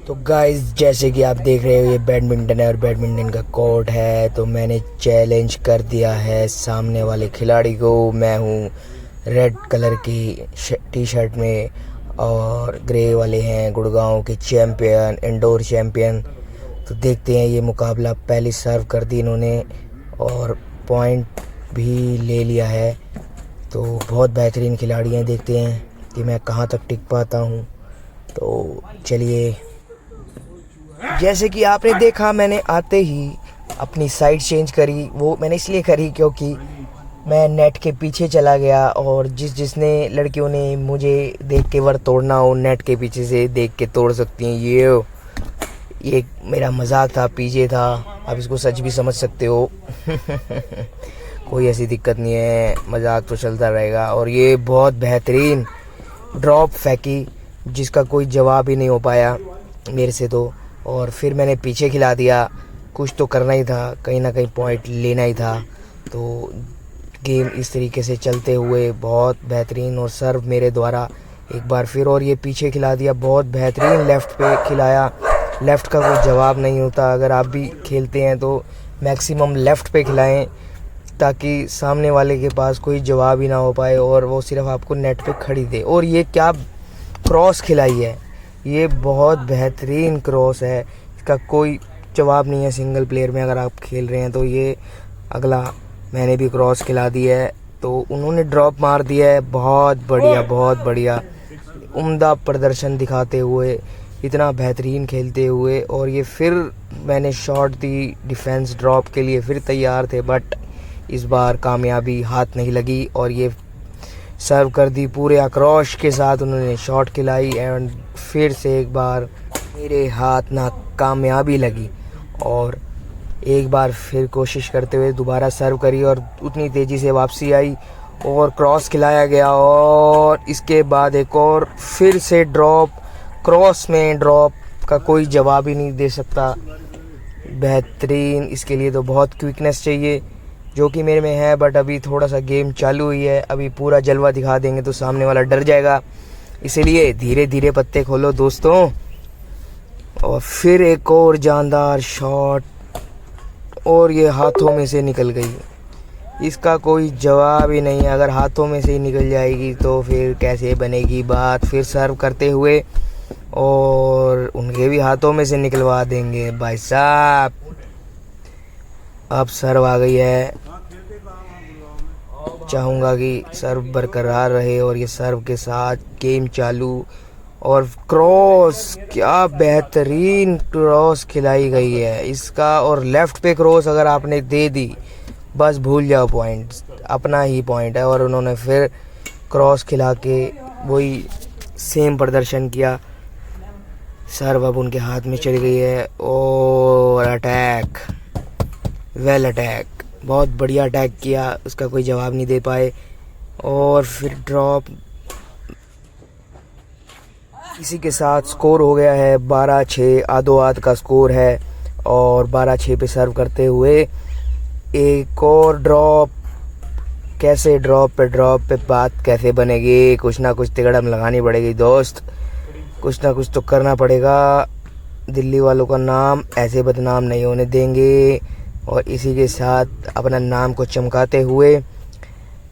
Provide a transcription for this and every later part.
तो गाइस जैसे कि आप देख रहे हो ये बैडमिंटन है और बैडमिंटन का कोर्ट है। तो मैंने चैलेंज कर दिया है सामने वाले खिलाड़ी को। मैं हूँ रेड कलर की टी शर्ट में और ग्रे वाले हैं गुड़गांव के चैम्पियन, इंडोर चैम्पियन। तो देखते हैं ये मुकाबला। पहली सर्व कर दी इन्होंने और पॉइंट भी ले लिया है। तो बहुत बेहतरीन खिलाड़ी हैं। देखते हैं कि मैं कहाँ तक टिक पाता हूँ। तो चलिए, जैसे कि आपने देखा मैंने आते ही अपनी साइड चेंज करी। वो मैंने इसलिए करी क्योंकि मैं नेट के पीछे चला गया और जिसने लड़कियों ने मुझे देख के वर तोड़ना हो नेट के पीछे से देख के तोड़ सकती हैं। ये मेरा मजाक था, पीछे था। आप इसको सच भी समझ सकते हो। कोई ऐसी दिक्कत नहीं है, मजाक तो चलता रहेगा। और ये बहुत बेहतरीन ड्रॉप फेंकी जिसका कोई जवाब ही नहीं हो पाया मेरे से। तो और फिर मैंने पीछे खिला दिया। कुछ तो करना ही था, कहीं ना कहीं पॉइंट लेना ही था। तो गेम इस तरीके से चलते हुए बहुत बेहतरीन और सर्व मेरे द्वारा एक बार फिर। और ये पीछे खिला दिया, बहुत बेहतरीन लेफ़्ट पे खिलाया। लेफ़्ट का कोई जवाब नहीं होता। अगर आप भी खेलते हैं तो मैक्सिमम लेफ़्ट पे खिलाएं ताकि सामने वाले के पास कोई जवाब ही ना हो पाए और वो सिर्फ आपको नेट पे खड़ी दे। और ये क्या क्रॉस खिलाई है, ये बहुत बेहतरीन क्रॉस है। इसका कोई जवाब नहीं है सिंगल प्लेयर में अगर आप खेल रहे हैं तो। ये अगला मैंने भी क्रॉस खिला दी है तो उन्होंने ड्रॉप मार दिया है। बहुत बढ़िया, बहुत बढ़िया, उम्दा प्रदर्शन दिखाते हुए, इतना बेहतरीन खेलते हुए। और ये फिर मैंने शॉट दी डिफेंस ड्रॉप के लिए, फिर तैयार थे बट इस बार कामयाबी हाथ नहीं लगी। और ये सर्व कर दी पूरे आक्रोश के साथ, उन्होंने शॉट खिलाई एंड फिर से एक बार मेरे हाथ ना कामयाबी लगी। और एक बार फिर कोशिश करते हुए दोबारा सर्व करी और उतनी तेज़ी से वापसी आई और क्रॉस खिलाया गया। और इसके बाद एक और फिर से ड्रॉप, क्रॉस में ड्रॉप का कोई जवाब ही नहीं दे सकता। बेहतरीन, इसके लिए तो बहुत क्विकनेस चाहिए जो कि मेरे में है। बट अभी थोड़ा सा गेम चालू हुई है, अभी पूरा जलवा दिखा देंगे तो सामने वाला डर जाएगा। इसीलिए धीरे धीरे पत्ते खोलो दोस्तों। और फिर एक और जानदार शॉट और ये हाथों में से निकल गई। इसका कोई जवाब ही नहीं है। अगर हाथों में से ही निकल जाएगी तो फिर कैसे बनेगी बात। फिर सर्व करते हुए और उनके भी हाथों में से निकलवा देंगे भाई साहब। अब सर्व आ गई है। चाहूँगा कि सर्व बरकरार रहे और ये सर्व के साथ गेम चालू। और क्रॉस, क्या बेहतरीन क्रॉस खिलाई गई है इसका। और लेफ़्ट पे क्रॉस अगर आपने दे दी बस भूल जाओ, पॉइंट अपना ही पॉइंट है। और उन्होंने फिर क्रॉस खिला के वही सेम प्रदर्शन किया। सर्व अब उनके हाथ में चली गई है और अटैक, वेल अटैक, बहुत बढ़िया अटैक किया, उसका कोई जवाब नहीं दे पाए। और फिर ड्रॉप। इसी के साथ स्कोर हो गया है 12-6, आधो आध का स्कोर है। और 12-6 पे सर्व करते हुए एक और ड्रॉप। कैसे ड्रॉप पे बात कैसे बनेगी, कुछ ना कुछ तिकड़म लगानी पड़ेगी दोस्त, कुछ ना कुछ तो करना पड़ेगा। दिल्ली वालों का नाम ऐसे बदनाम नहीं होने देंगे। और इसी के साथ अपना नाम को चमकाते हुए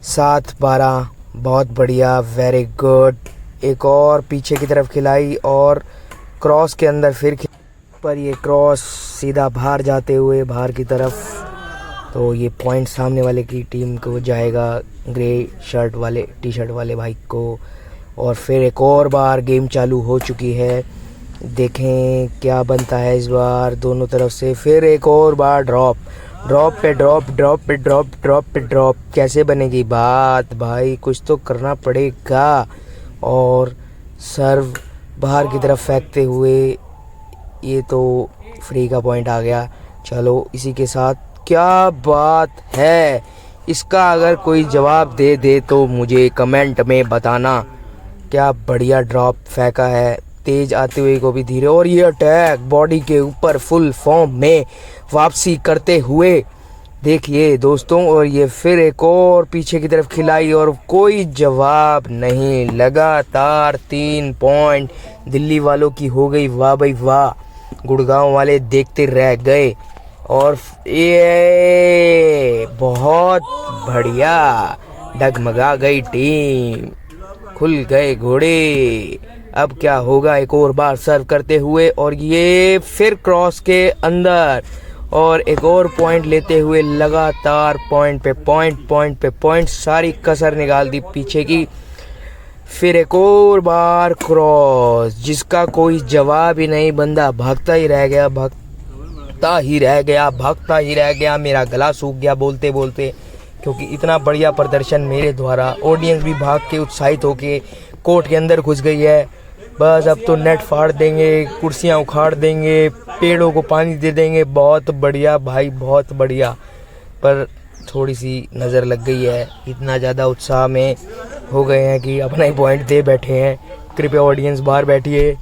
7-12, बहुत बढ़िया, वेरी गुड। एक और पीछे की तरफ खिलाई और क्रॉस के अंदर फिर पर ये क्रॉस सीधा बाहर जाते हुए बाहर की तरफ। तो ये पॉइंट सामने वाले की टीम को जाएगा, ग्रे शर्ट वाले, टी शर्ट वाले भाई को। और फिर एक और बार गेम चालू हो चुकी है। देखें क्या बनता है इस बार दोनों तरफ से। फिर एक और बार ड्रॉप पे ड्रॉप। कैसे बनेगी बात भाई, कुछ तो करना पड़ेगा। और सर्व बाहर की तरफ फेंकते हुए ये तो फ्री का पॉइंट आ गया। चलो इसी के साथ, क्या बात है, इसका अगर कोई जवाब दे तो मुझे कमेंट में बताना। क्या बढ़िया ड्रॉप फेंका है, तेज आते हुए को भी धीरे। और ये अटैक बॉडी के ऊपर फुल फॉर्म में वापसी करते हुए देखिए दोस्तों, और ये फिर एक और पीछे की तरफ खिलाई और कोई जवाब नहीं। लगातार 3 पॉइंट दिल्ली वालों की हो गई। वाह भाई वाह, गुड़गांव वाले देखते रह गए। और ये बहुत बढ़िया, डगमगा गई टीम, खुल गए घोड़े। अब क्या होगा, एक और बार सर्व करते हुए और ये फिर क्रॉस के अंदर और एक और पॉइंट लेते हुए लगातार पॉइंट पे पॉइंट, सारी कसर निकाल दी पीछे की। फिर एक और बार क्रॉस, जिसका कोई जवाब ही नहीं। बंदा भागता ही रह गया। मेरा गला सूख गया बोलते बोलते, क्योंकि इतना बढ़िया प्रदर्शन मेरे द्वारा। ऑडियंस भी भाग के उत्साहित होके कोर्ट के अंदर घुस गई है। बस अब तो नेट फाड़ देंगे, कुर्सियां उखाड़ देंगे, पेड़ों को पानी दे देंगे। बहुत बढ़िया भाई, बहुत बढ़िया। पर थोड़ी सी नज़र लग गई है, इतना ज़्यादा उत्साह में हो गए हैं कि अपना ही पॉइंट दे बैठे हैं। कृपया ऑडियंस बाहर बैठिए,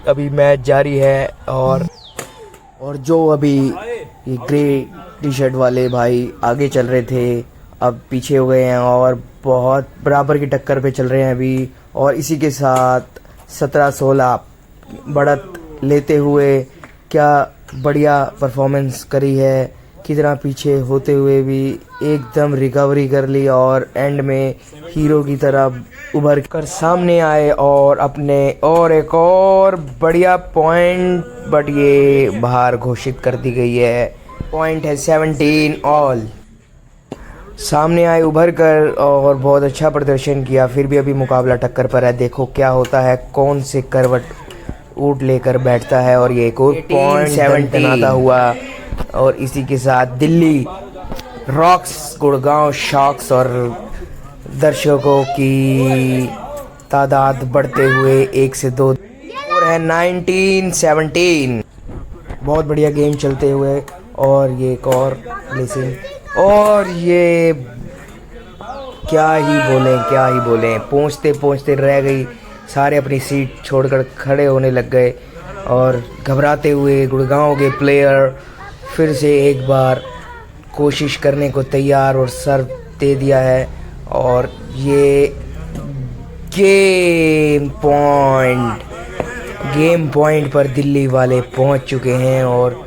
अभी मैच जारी है। और जो अभी ये ग्रे टी शर्ट वाले भाई आगे चल रहे थे, अब पीछे हो गए हैं और बहुत बराबर की टक्कर पे चल रहे हैं अभी। और इसी के साथ 17-16 बढ़त लेते हुए क्या बढ़िया परफॉर्मेंस करी है। कितना पीछे होते हुए भी एकदम रिकवरी कर ली और एंड में हीरो की तरह उभर कर सामने आए और अपने और एक और बढ़िया पॉइंट, बट ये बाहर घोषित कर दी गई है। पॉइंट है 17 ऑल। सामने आए उभर कर और बहुत अच्छा प्रदर्शन किया। फिर भी अभी मुकाबला टक्कर पर है। देखो क्या होता है, कौन से करवट ऊट लेकर बैठता है। और ये एक और पॉइंट 17 आता हुआ। और इसी के साथ दिल्ली रॉक्स गुड़गांव शॉक्स और दर्शकों की तादाद बढ़ते हुए 1 से 2 और है 19-17। बहुत बढ़िया गेम चलते हुए और ये एक और लेसिंग। और ये क्या ही बोलें, पहुँचते रह गई। सारे अपनी सीट छोड़कर खड़े होने लग गए और घबराते हुए गुड़गांव के प्लेयर फिर से एक बार कोशिश करने को तैयार और सर्व दे दिया है। और ये गेम पॉइंट पर दिल्ली वाले पहुंच चुके हैं और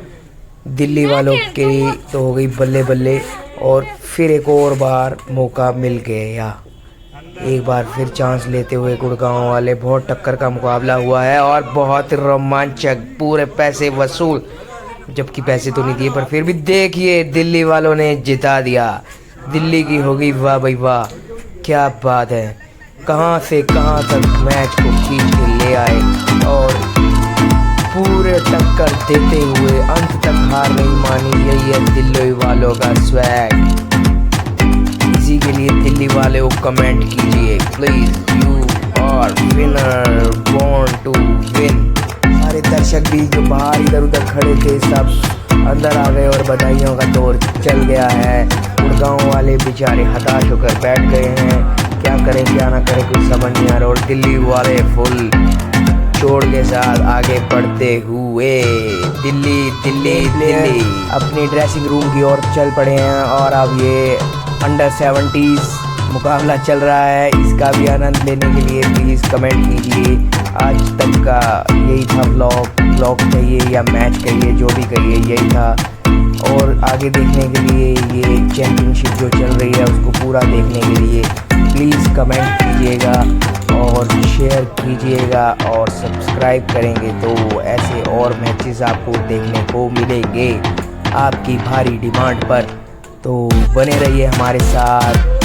दिल्ली वालों के तो हो गई बल्ले बल्ले। और फिर एक और बार मौका मिल गया, एक बार फिर चांस लेते हुए गुड़गांव वाले। बहुत टक्कर का मुकाबला हुआ है और बहुत रोमांचक, पूरे पैसे वसूल, जबकि पैसे तो नहीं दिए पर फिर भी देखिए दिल्ली वालों ने जिता दिया। दिल्ली की हो गई वाह भाई वाह, क्या बात है। कहां से कहां तक मैच को खींच के ले आए और पूरे टक्कर देते हुए अंत तक हार नहीं मानी। यही है दिल्ली वालों का स्वैग। इसी के लिए दिल्ली वाले को कमेंट कीजिए please, you are winner, born to win. सारे दर्शक भी जो बाहर इधर उधर खड़े थे सब अंदर आ गए और बधाइयों का दौर चल गया है। गुड़गांव वाले बेचारे हताश होकर बैठ गए हैं, क्या करें क्या ना करें कुछ समझ नहीं आ रहा। और दिल्ली वाले फुल जोड़ के साथ आगे बढ़ते हुए दिल्ली अपनी ड्रेसिंग रूम की ओर चल पड़े हैं। और अब ये अंडर 70s मुकाबला चल रहा है, इसका भी आनंद लेने के लिए प्लीज़ कमेंट कीजिए। आज तक का यही था व्लॉग कहिए या मैच कहिए, जो भी कहिए यही था। और आगे देखने के लिए ये चैम्पियनशिप जो चल रही है उसको पूरा देखने के लिए प्लीज़ कमेंट कीजिएगा और शेयर कीजिएगा और सब्सक्राइब करेंगे तो ऐसे और मैचेस आपको देखने को मिलेंगे आपकी भारी डिमांड पर। तो बने रहिए हमारे साथ।